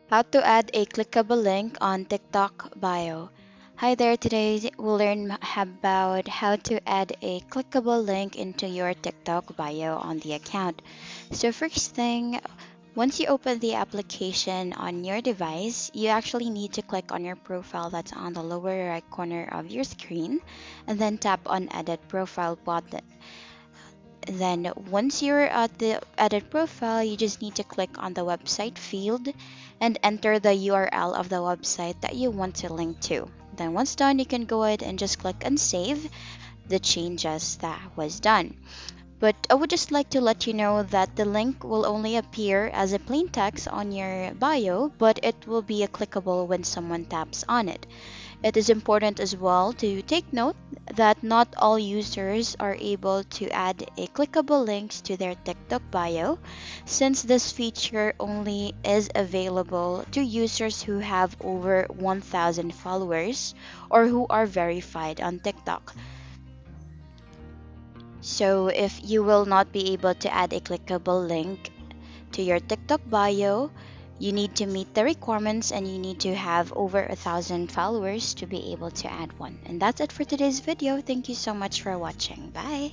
How to add a clickable link on TikTok bio. Hi there, today we'll learn about how to add a clickable link into your TikTok bio on the account. So first thing, once you open the application on your device, you actually need to click on your profile that's on the lower right corner of your screen and then tap on edit profile button. Then once you're at the edit profile, you just need to click on the website field and enter the URL of the website that you want to link to. Then once done, you can go ahead and just click and save the changes that was done. But I would just like to let you know that the link will only appear as a plain text on your bio, but it will be a clickable when someone taps on it. It is important as well to take note that not all users are able to add a clickable links to their TikTok bio, since this feature only is available to users who have over 1,000 followers or who are verified on TikTok. So if you will not be able to add a clickable link to your TikTok bio, you need to meet the requirements and you need to have over 1,000 followers to be able to add one. And that's it for today's video. Thank you so much for watching. Bye.